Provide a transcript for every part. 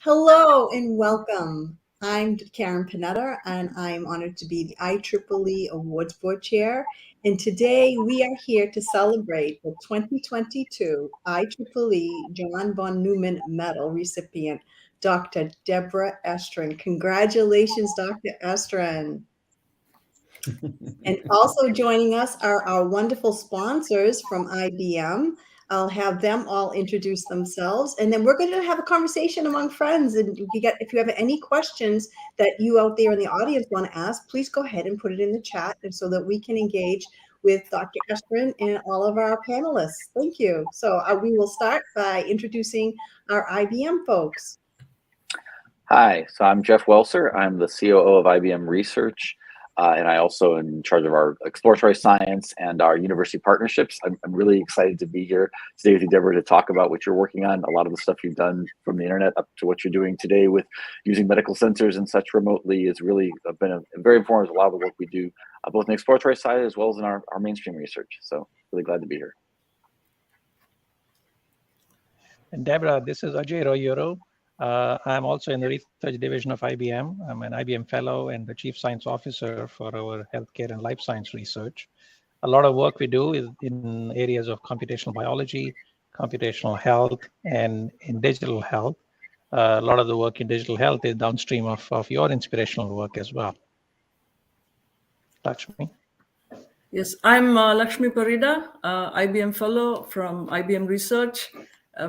Hello and welcome. I'm Karen Panetta, and I'm honored to be the IEEE Awards Board Chair. And today we are here to celebrate the 2022 IEEE John von Neumann Medal recipient, Dr. Deborah Estrin. Congratulations, Dr. Estrin. And also joining us are our wonderful sponsors from IBM. I'll have them all introduce themselves, and then we're going to have a conversation among friends. And if you have any questions that you out there in the audience want to ask, please go ahead and put it in the chat, and so that we can engage with Dr. Estrin and all of our panelists. Thank you. So we will start by introducing our IBM folks. Hi, so I'm Jeff Welser. I'm the COO of IBM Research. And I also am in charge of our exploratory science and our university partnerships. I'm really excited to be here today with you, Deborah, to talk about what you're working on. A lot of the stuff you've done from the internet up to what you're doing today with using medical sensors and such remotely has really been very informative. A lot of the work we do, both in the exploratory side as well as in our mainstream research. So really glad to be here. And Deborah, this is Ajay Royero. I'm also in the research division of IBM. I'm an IBM fellow and the chief science officer for our healthcare and life science research. A lot of work we do is in areas of computational biology, computational health, and in digital health. A lot of the work in digital health is downstream of your inspirational work as well. Lakshmi. Yes, I'm Lakshmi Parida, IBM fellow from IBM Research.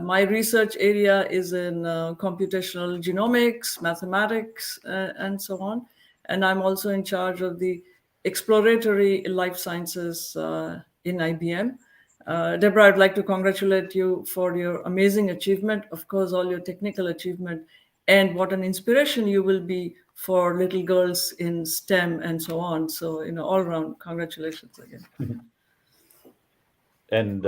My research area is in computational genomics, mathematics, and so on. And I'm also in charge of the exploratory life sciences in IBM. Deborah, I'd like to congratulate you for your amazing achievement, of course, all your technical achievement, and what an inspiration you will be for little girls in STEM and so on. So, all around, congratulations again. And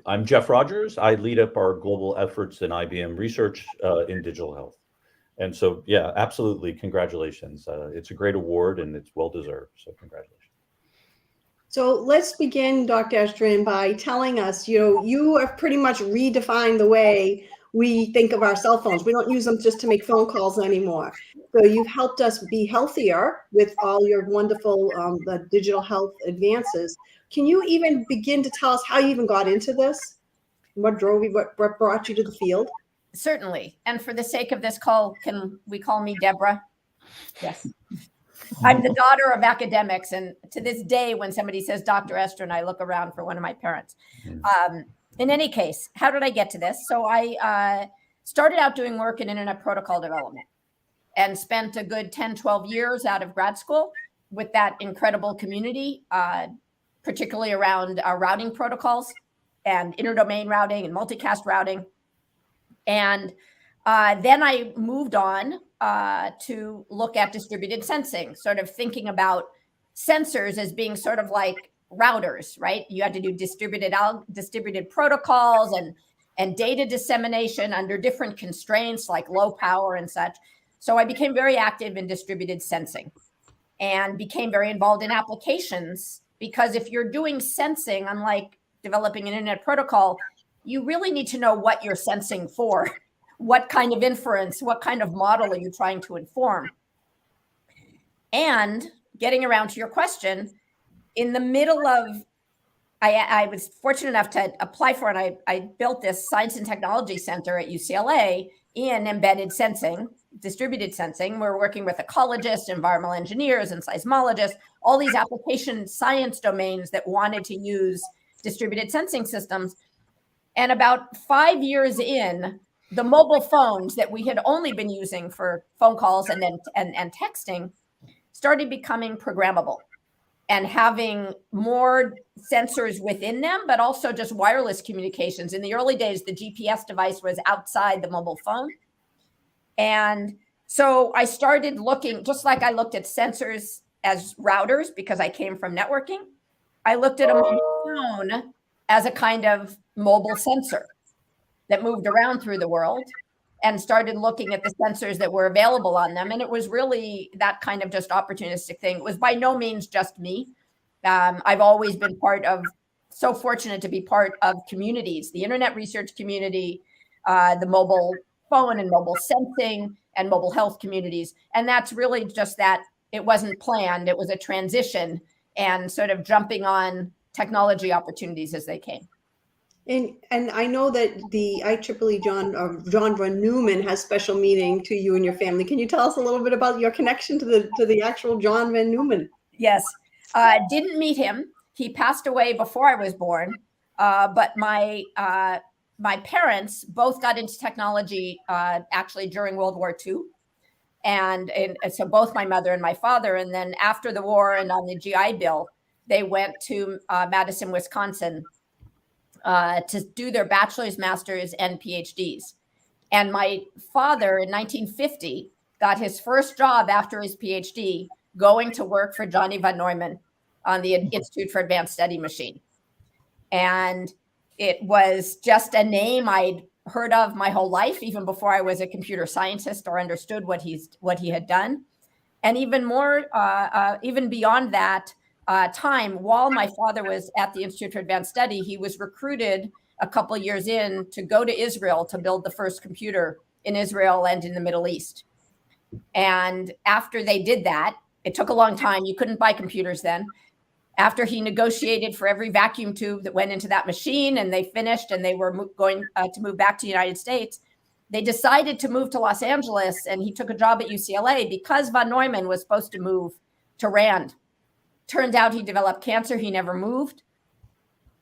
I'm Jeff Rogers. I lead up our global efforts in IBM Research in digital health. And so, yeah, absolutely, congratulations. It's a great award and it's well-deserved, so congratulations. So let's begin, Dr. Estrin, by telling us, you have pretty much redefined the way we think of our cell phones. We don't use them just to make phone calls anymore. So you've helped us be healthier with all your wonderful digital health advances. Can you even begin to tell us how you even got into this? What drove you, what brought you to the field? Certainly. And for the sake of this call, can we call me Deborah? Yes. I'm the daughter of academics. And to this day, when somebody says Dr. Estrin, I look around for one of my parents. In any case, how did I get to this? So I started out doing work in internet protocol development and spent a good 10, 12 years out of grad school with that incredible community, particularly around routing protocols and interdomain routing and multicast routing. And then I moved on to look at distributed sensing, sort of thinking about sensors as being sort of like routers, right? You had to do distributed protocols and data dissemination under different constraints like low power and such. So I became very active in distributed sensing and became very involved in applications, because if you're doing sensing, unlike developing an internet protocol, you really need to know what you're sensing for. What kind of inference, what kind of model are you trying to inform? And getting around to your question, in the middle of, I was fortunate enough to apply for, and I built this science and technology center at UCLA in embedded sensing, distributed sensing. We're working with ecologists, environmental engineers, and seismologists, all these application science domains that wanted to use distributed sensing systems. And about 5 years in, the mobile phones that we had only been using for phone calls and texting started becoming programmable. and having more sensors within them, but also just wireless communications. In the early days, the GPS device was outside the mobile phone. And so I started looking, just like I looked at sensors as routers because I came from networking, I looked at a mobile phone as a kind of mobile sensor that moved around through the world, and started looking at the sensors that were available on them. And it was really that kind of just opportunistic thing. It was by no means just me. I've always been so fortunate to be part of communities, the internet research community, the mobile phone and mobile sensing and mobile health communities. And that's really just that. It wasn't planned. It was a transition and sort of jumping on technology opportunities as they came. And I know that the IEEE John von Neumann has special meaning to you and your family. Can you tell us a little bit about your connection to the actual John von Neumann? Yes, didn't meet him. He passed away before I was born. But my parents both got into technology actually during World War II. And so both my mother and my father, and then after the war and on the GI Bill, they went to Madison, Wisconsin to do their bachelor's, master's, and PhDs. And my father in 1950 got his first job after his PhD going to work for Johnny von Neumann on the Institute for Advanced Study machine. And it was just a name I'd heard of my whole life, even before I was a computer scientist or understood what he had done. And even more, even beyond that time, while my father was at the Institute for Advanced Study, he was recruited a couple years in to go to Israel to build the first computer in Israel and in the Middle East. And after they did that, it took a long time. You couldn't buy computers then. After he negotiated for every vacuum tube that went into that machine, and they finished, and they were going to move back to the United States, they decided to move to Los Angeles, and he took a job at UCLA because von Neumann was supposed to move to Rand. Turned out he developed cancer. He never moved.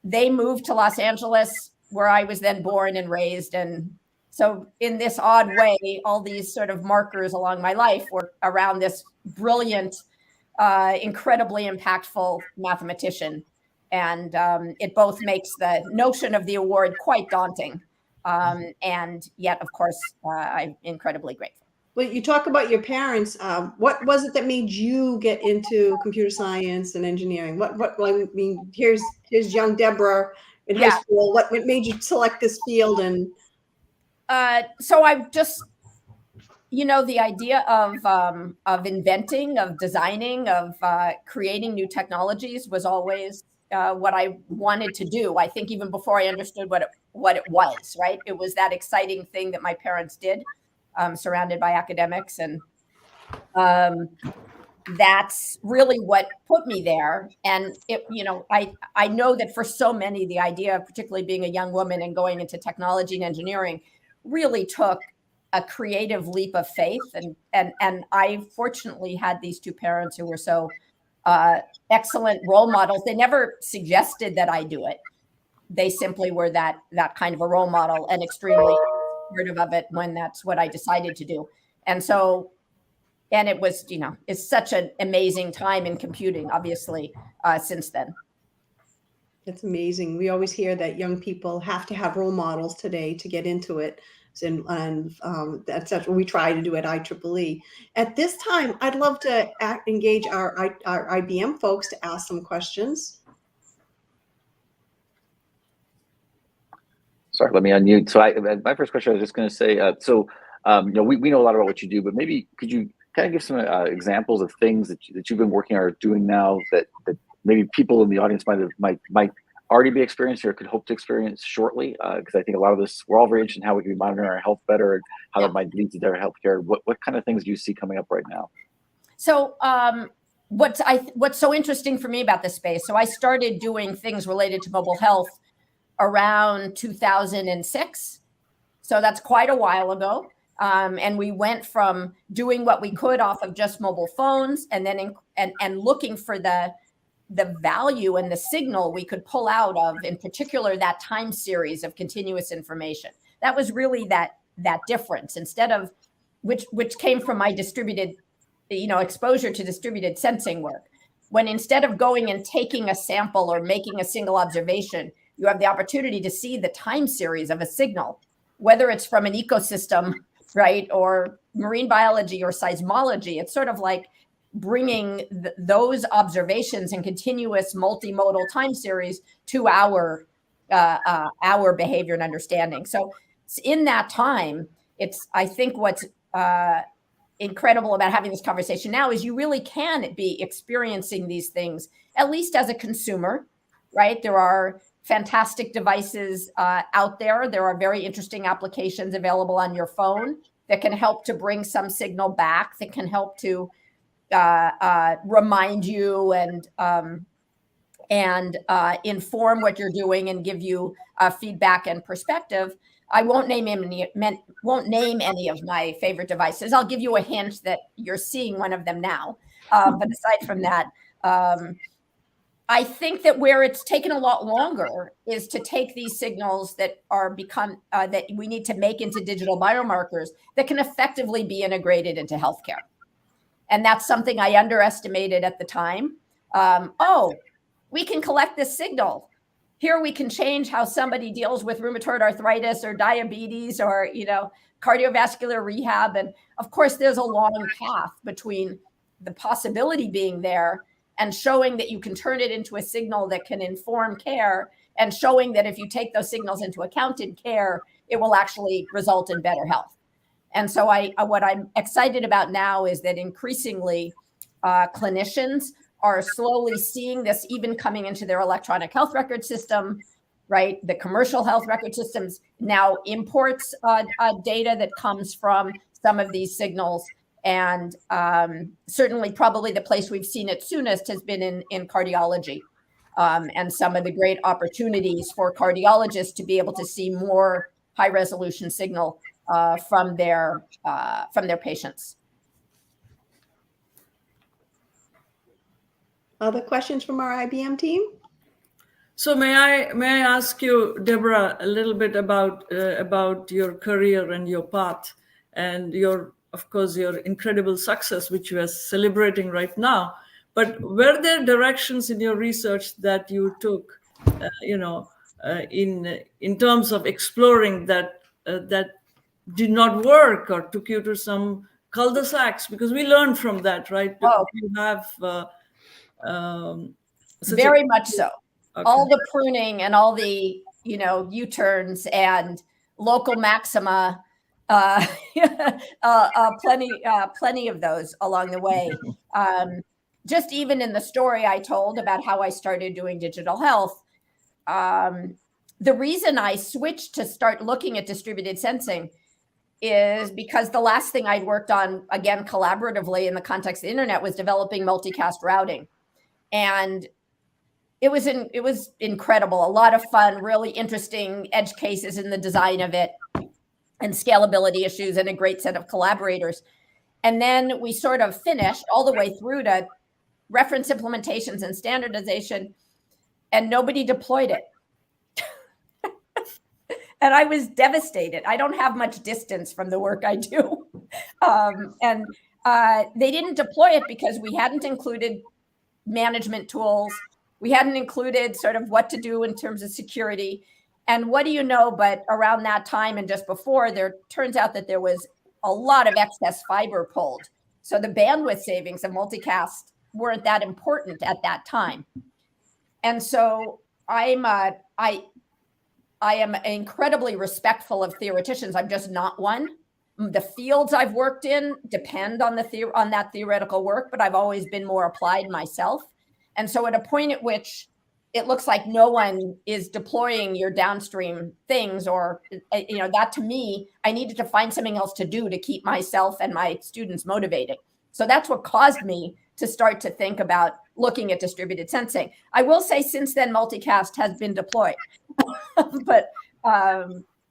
They moved to Los Angeles, where I was then born and raised. And so in this odd way, all these sort of markers along my life were around this brilliant, incredibly impactful mathematician. And it both makes the notion of the award quite daunting. And yet, of course, I'm incredibly grateful. Well, you talk about your parents. What was it that made you get into computer science and engineering? I mean, here's young Deborah in high school. What made you select this field? And so I just, the idea of inventing, of designing, of creating new technologies was always what I wanted to do. I think even before I understood what it was, right? It was that exciting thing that my parents did. Surrounded by academics, and that's really what put me there. And I know that for so many, the idea of particularly being a young woman and going into technology and engineering really took a creative leap of faith. And I fortunately had these two parents who were so excellent role models. They never suggested that I do it. They simply were that kind of a role model, and extremely supportive of it when that's what I decided to do. And so, and it was, it's such an amazing time in computing, obviously, since then. That's amazing. We always hear that young people have to have role models today to get into it. And that's what we try to do at IEEE. At this time, I'd love to engage our IBM folks to ask some questions. Sorry, let me unmute. So my first question, I was just going to say, we know a lot about what you do, but maybe could you kind of give some examples of things that you've been working or doing now that maybe people in the audience might already be experiencing or could hope to experience shortly? Because I think a lot of this, we're all very interested in how we can monitor our health better and how that might lead to better healthcare. What kind of things do you see coming up right now? So what's so interesting for me about this space? So I started doing things related to mobile health around 2006. So that's quite a while ago. And we went from doing what we could off of just mobile phones, and then and looking for the value and the signal we could pull out of, in particular, that time series of continuous information. That was really that difference, instead of which came from my distributed, exposure to distributed sensing work. when instead of going and taking a sample or making a single observation, you have the opportunity to see the time series of a signal, whether it's from an ecosystem, right, or marine biology or seismology. It's sort of like bringing those observations and continuous multimodal time series to our behavior and understanding. So in that time, I think what's incredible about having this conversation now is you really can be experiencing these things, at least as a consumer, right? There are fantastic devices out there. There are very interesting applications available on your phone that can help to bring some signal back, that can help to remind you and inform what you're doing and give you feedback and perspective. I won't name any of my favorite devices. I'll give you a hint that you're seeing one of them now. But aside from that, I think that where it's taken a lot longer is to take these signals that that we need to make into digital biomarkers that can effectively be integrated into healthcare. And that's something I underestimated at the time. We can collect this signal. Here we can change how somebody deals with rheumatoid arthritis or diabetes or, cardiovascular rehab. And of course, there's a long path between the possibility being there and showing that you can turn it into a signal that can inform care, and showing that if you take those signals into account in care, it will actually result in better health. And so what I'm excited about now is that increasingly clinicians are slowly seeing this even coming into their electronic health record system, right? The commercial health record systems now imports data that comes from some of these signals. And certainly probably the place we've seen it soonest has been in cardiology, and some of the great opportunities for cardiologists to be able to see more high resolution signal from their patients. Other questions from our IBM team? So may I ask you, Deborah, a little bit about your career and your path and of course, your incredible success, which you are celebrating right now. But were there directions in your research that you took, in terms of exploring that did not work, or took you to some cul-de-sacs? Because we learned from that, right? Oh. You have very much so. Okay. All the pruning and all the U-turns and local maxima. Plenty of those along the way. Just even in the story I told about how I started doing digital health, the reason I switched to start looking at distributed sensing is because the last thing I'd worked on, again, collaboratively in the context of the internet, was developing multicast routing. And it was incredible, a lot of fun, really interesting edge cases in the design of it, and scalability issues, and a great set of collaborators. And then we sort of finished all the way through to reference implementations and standardization, and nobody deployed it. And I was devastated. I don't have much distance from the work I do. And they didn't deploy it because we hadn't included management tools. We hadn't included sort of what to do in terms of security. And what do you know, but around that time and just before, there turns out that there was a lot of excess fiber pulled. So the bandwidth savings of multicast weren't that important at that time. And so I am incredibly respectful of theoreticians. I'm just not one. The fields I've worked in depend on that theoretical work, but I've always been more applied myself. And so at a point at which it looks like no one is deploying your downstream things, or, that to me, I needed to find something else to do to keep myself and my students motivated. So that's what caused me to start to think about looking at distributed sensing. I will say since then, multicast has been deployed, but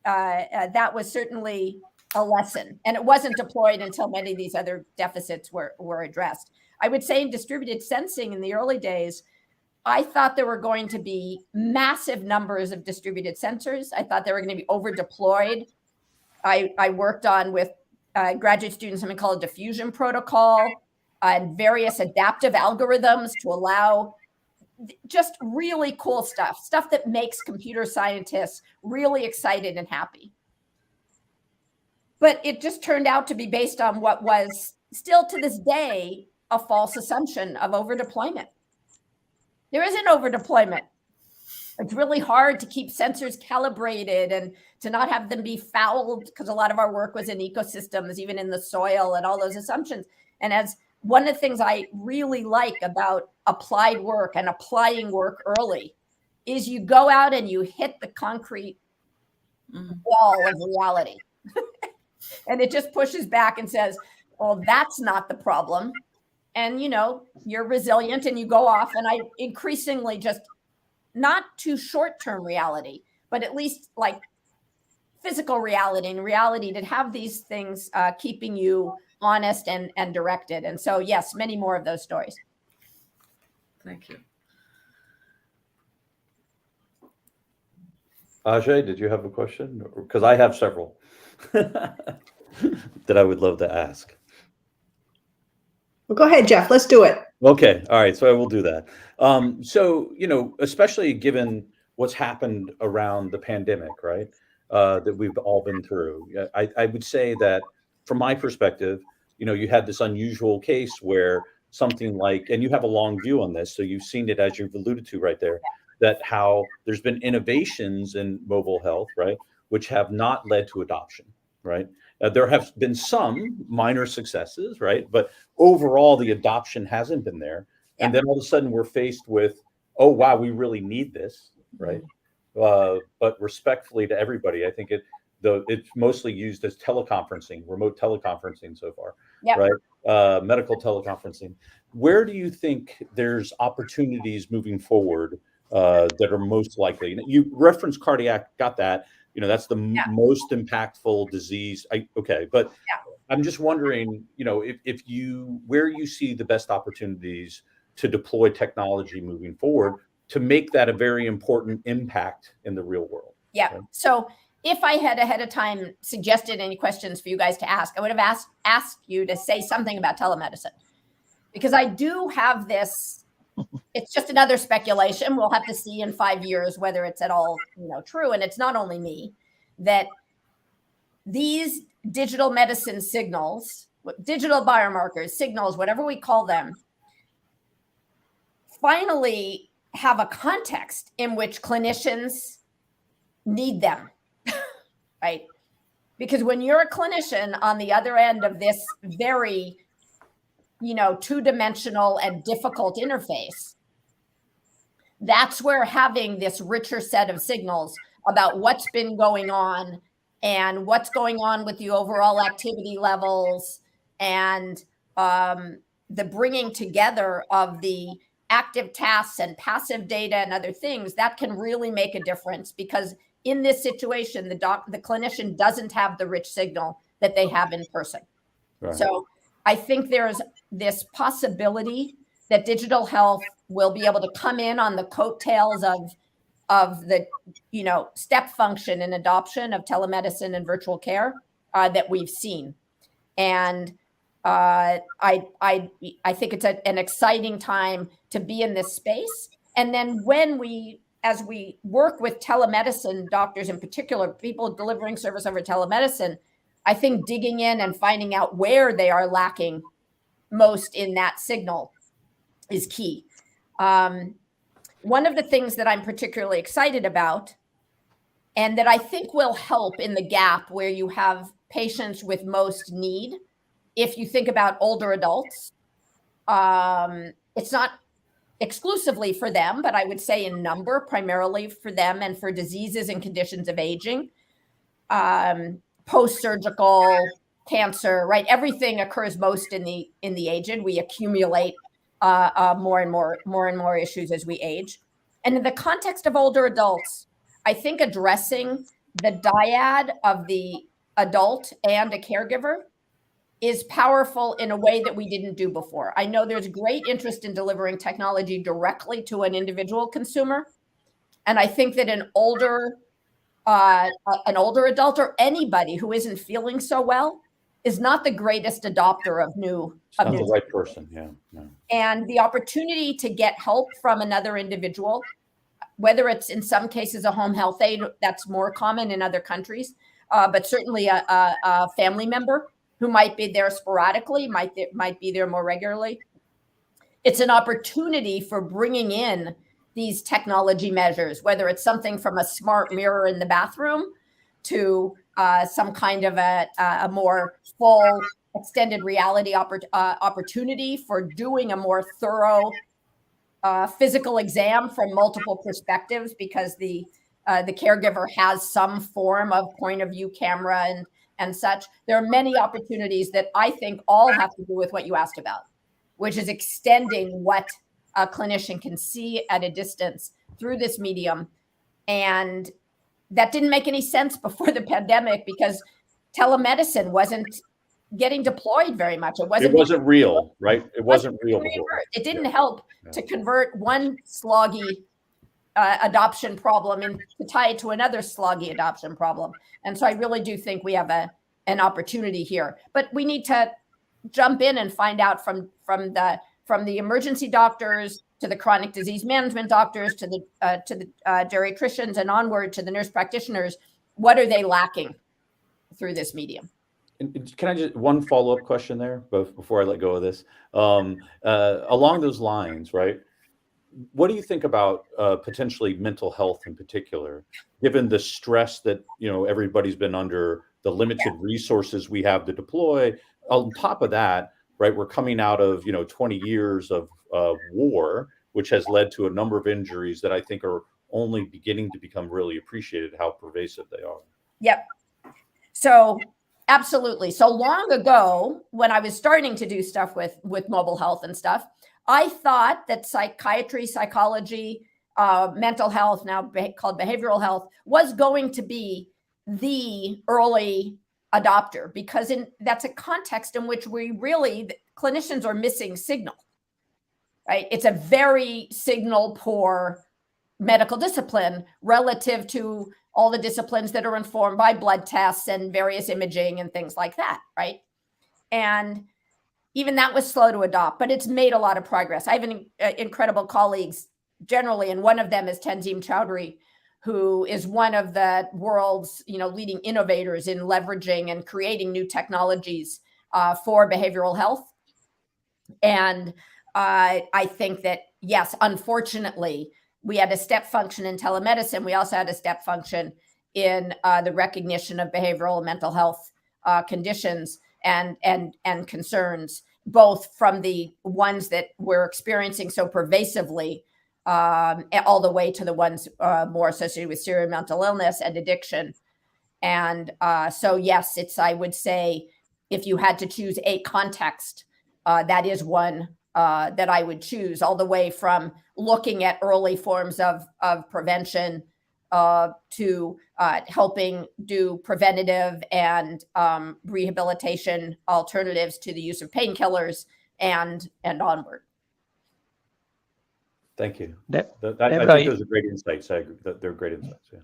that was certainly a lesson. And it wasn't deployed until many of these other deficits were addressed. I would say in distributed sensing in the early days, I thought there were going to be massive numbers of distributed sensors. I thought they were going to be over deployed. I worked on with graduate students something called a diffusion protocol. and various adaptive algorithms to allow just really cool stuff that makes computer scientists really excited and happy. But it just turned out to be based on what was still to this day a false assumption of overdeployment. There isn't overdeployment. It's really hard to keep sensors calibrated and to not have them be fouled, because a lot of our work was in ecosystems, even in the soil and all those assumptions. And as one of the things I really like about applied work and applying work early is you go out and you hit the concrete wall of reality. And it just pushes back and says, well, that's not the problem. And, you know, you're resilient and you go off. And I increasingly just, not to short-term reality, but at least like physical reality and reality to have these things keeping you honest and directed. And so, yes, many more of those stories. Thank you. Ajay, did you have a question? Because I have several that I would love to ask. Well, go ahead, Jeff. Let's do it. Okay. All right. So I will do that. So, you know, especially given what's happened around the pandemic, right, that we've all been through, I would say that from my perspective, you know, you had this unusual case where something like, and you have a long view on this, so you've seen it, as you've alluded to right there, that how there's been innovations in mobile health, right, which have not led to adoption, right? There have been some minor successes, right? But overall, the adoption hasn't been there. Yeah. And then all of a sudden we're faced with, oh, wow, we really need this, right? But respectfully to everybody, I think it's mostly used as teleconferencing, remote teleconferencing so far, yeah. Right? Medical teleconferencing. Where do you think there's opportunities moving forward that are most likely? You referenced cardiac, got that. You know, that's the most impactful disease. But I'm just wondering, you know, where you see the best opportunities to deploy technology moving forward to make that a very important impact in the real world. Yeah. Right? So if I had ahead of time suggested any questions for you guys to ask, I would have asked you to say something about telemedicine, because I do have this. It's just another speculation. We'll have to see in 5 years whether it's at all, you know, true. And it's not only me, that these digital medicine signals, digital biomarkers, signals, whatever we call them, finally have a context in which clinicians need them, right? Because when you're a clinician on the other end of this very, you know, two-dimensional and difficult interface, that's where having this richer set of signals about what's been going on and what's going on with the overall activity levels and the bringing together of the active tasks and passive data and other things, that can really make a difference. Because in this situation, the clinician doesn't have the rich signal that they have in person. Right. So I think there's this possibility that digital health will be able to come in on the coattails of the, you know, step function and adoption of telemedicine and virtual care that we've seen. And I think it's an exciting time to be in this space. And then as we work with telemedicine doctors in particular, people delivering service over telemedicine, I think digging in and finding out where they are lacking most in that signal is key. One of the things that I'm particularly excited about, and that I think will help in the gap where you have patients with most need, if you think about older adults, it's not exclusively for them, but I would say in number, primarily for them and for diseases and conditions of aging, post-surgical cancer, right? Everything occurs most in the aged. We accumulate more and more issues as we age. And in the context of older adults, I think addressing the dyad of the adult and a caregiver is powerful in a way that we didn't do before. I know there's great interest in delivering technology directly to an individual consumer. And I think that an older adult or anybody who isn't feeling so well is not the greatest adopter of new. It's not the right person. Yeah. No. And the opportunity to get help from another individual, whether it's in some cases a home health aide, that's more common in other countries, but certainly a family member who might be there sporadically, might be there more regularly. It's an opportunity for bringing in these technology measures, whether it's something from a smart mirror in the bathroom to some kind of a more full extended reality opportunity for doing a more thorough physical exam from multiple perspectives, because the caregiver has some form of point of view camera and such. There are many opportunities that I think all have to do with what you asked about, which is extending what a clinician can see at a distance through this medium. And that didn't make any sense before the pandemic because telemedicine wasn't getting deployed very much. It wasn't real, right? It wasn't real before. It didn't help to convert one sloggy adoption problem and to tie it to another sloggy adoption problem. And so I really do think we have an opportunity here, but we need to jump in and find out from the emergency doctors to the chronic disease management doctors to the geriatricians and onward to the nurse practitioners. What are they lacking through this medium? Can I just one follow-up question there before I let go of this? Along those lines, right? What do you think about potentially mental health in particular, given the stress that everybody's been under, the limited resources we have to deploy? On top of that, right, we're coming out of 20 years of war, which has led to a number of injuries that I think are only beginning to become really appreciated how pervasive they are. Yep. So absolutely. So long ago, when I was starting to do stuff with mobile health and stuff, I thought that psychiatry, psychology, mental health, now called behavioral health, was going to be the early adopter, because that's a context in which clinicians are missing signal, right? It's a very signal poor medical discipline relative to all the disciplines that are informed by blood tests and various imaging and things like that, right? And even that was slow to adopt, but it's made a lot of progress. I have incredible colleagues generally, and one of them is Tanzim Chowdhury, who is one of the world's leading innovators in leveraging and creating new technologies for behavioral health. And I think that, yes, unfortunately, we had a step function in telemedicine. We also had a step function in the recognition of behavioral and mental health conditions and concerns, both from the ones that we're experiencing so pervasively, all the way to the ones more associated with serious mental illness and addiction. And so, yes, I would say, if you had to choose a context, that is one that I would choose, all the way from looking at early forms of prevention to helping do preventative and rehabilitation alternatives to the use of painkillers and onward. Thank you. Deborah, I think those are great insights. I agree that they're great insights. Yeah.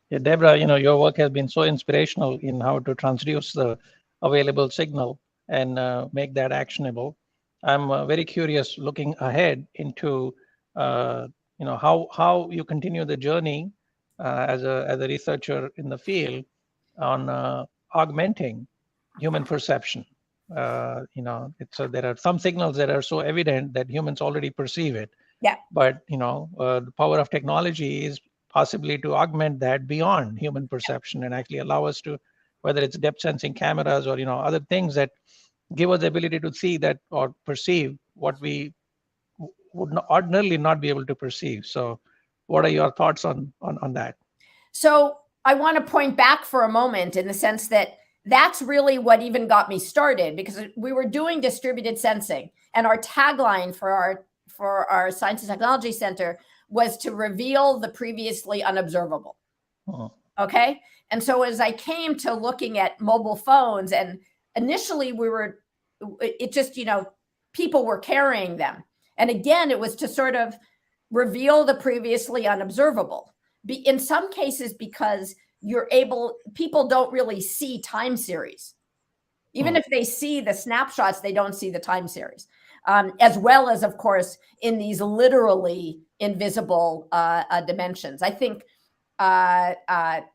Yeah, Deborah, your work has been so inspirational in how to transduce the available signal and make that actionable. I'm very curious, looking ahead into how you continue the journey as a researcher in the field on augmenting human perception. There are some signals that are so evident that humans already perceive it. Yeah. But the power of technology is possibly to augment that beyond human perception and actually allow us to, whether it's depth sensing cameras or other things that give us the ability to see that or perceive what we would ordinarily not be able to perceive. So what are your thoughts on that? So I want to point back for a moment in the sense that that's really what even got me started, because we were doing distributed sensing, and our tagline for our Science and Technology Center was to reveal the previously unobservable. Oh. Okay. And so as I came to looking at mobile phones, and initially people were carrying them. And again, it was to sort of reveal the previously unobservable. In some cases, because people don't really see time series. Even if they see the snapshots, they don't see the time series, as well as, of course, in these literally invisible dimensions. I think, I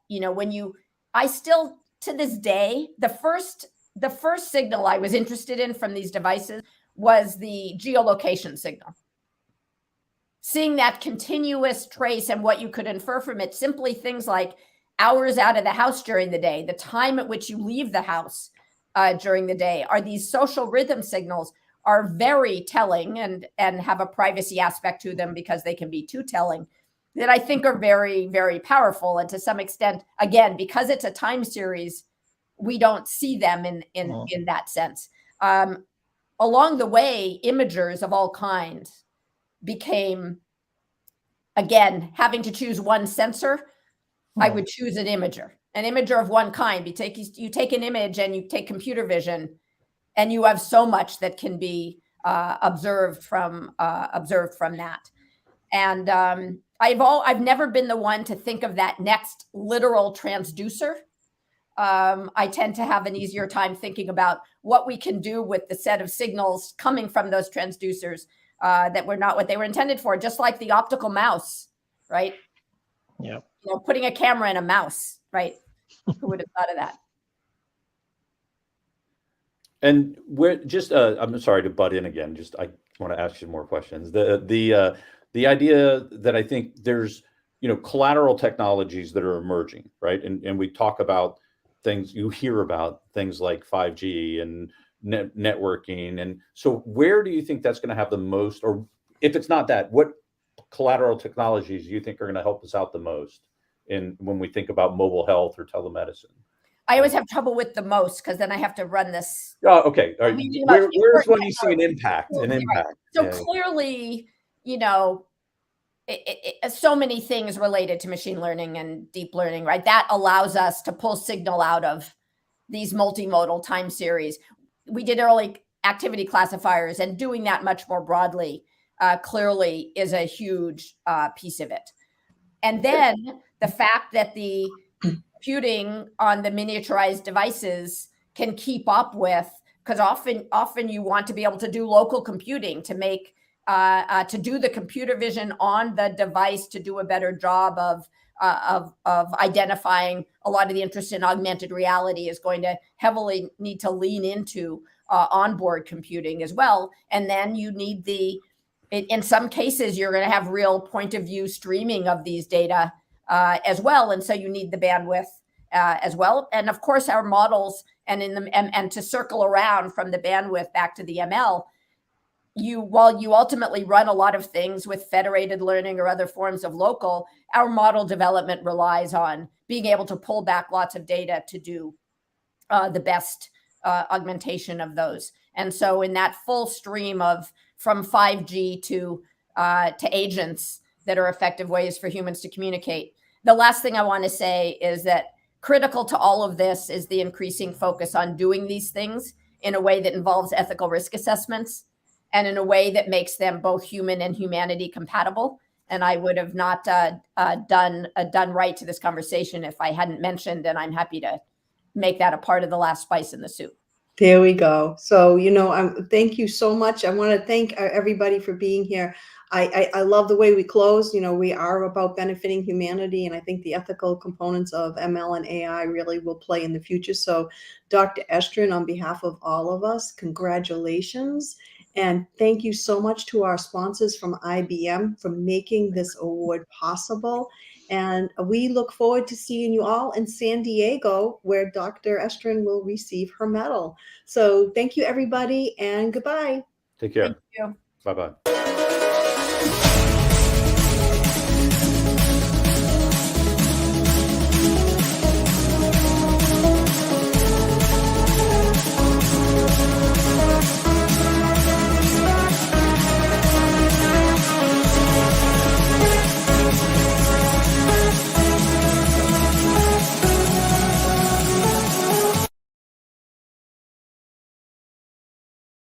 still, to this day, the first signal I was interested in from these devices was the geolocation signal. Seeing that continuous trace and what you could infer from it, simply things like hours out of the house during the day, the time at which you leave the house during the day, are these social rhythm signals are very telling and have a privacy aspect to them because they can be too telling, that I think are very, very powerful. And to some extent, again, because it's a time series, we don't see them in that sense. Along the way, imagers of all kinds became, again, having to choose one sensor, I would choose an imager of one kind. You take an image and you take computer vision, and you have so much that can be observed from that. And I've never been the one to think of that next literal transducer. I tend to have an easier time thinking about what we can do with the set of signals coming from those transducers that were not what they were intended for, just like the optical mouse, right? Yeah. Putting a camera in a mouse, right? Who would have thought of that? And we're just, I'm sorry to butt in again. Just, I want to ask you more questions. The idea that I think there's, collateral technologies that are emerging, right? And we talk about things, you hear about things like 5G and networking. And so where do you think that's going to have the most, or if it's not that, what collateral technologies do you think are going to help us out the most when we think about mobile health or telemedicine? I always have trouble with the most, because then I have to run this. Oh, okay. All right. Where's when you see an impact? So clearly, so many things related to machine learning and deep learning, right? That allows us to pull signal out of these multimodal time series. We did early activity classifiers, and doing that much more broadly clearly is a huge piece of it. And then the fact that the computing on the miniaturized devices can keep up with, because often you want to be able to do local computing to make to do the computer vision on the device to do a better job of identifying. A lot of the interest in augmented reality is going to heavily need to lean into onboard computing as well. And then you need in some cases, you're going to have real point of view streaming of these data as well. And so you need the bandwidth as well. And of course, our models and to circle around from the bandwidth back to the ML, while you ultimately run a lot of things with federated learning or other forms of local, our model development relies on being able to pull back lots of data to do the best augmentation of those. And so in that full stream from 5G to agents that are effective ways for humans to communicate, the last thing I want to say is that critical to all of this is the increasing focus on doing these things in a way that involves ethical risk assessments and in a way that makes them both human and humanity compatible. And I would have not done right to this conversation if I hadn't mentioned, and I'm happy to make that a part of the last spice in the soup. There we go. So, thank you so much. I want to thank everybody for being here. I love the way we close. We are about benefiting humanity, and I think the ethical components of ML and AI really will play in the future. So, Dr. Estrin, on behalf of all of us, congratulations. And thank you so much to our sponsors from IBM for making this award possible. And we look forward to seeing you all in San Diego, where Dr. Estrin will receive her medal. So thank you, everybody, and goodbye. Take care. Thank you. Bye-bye.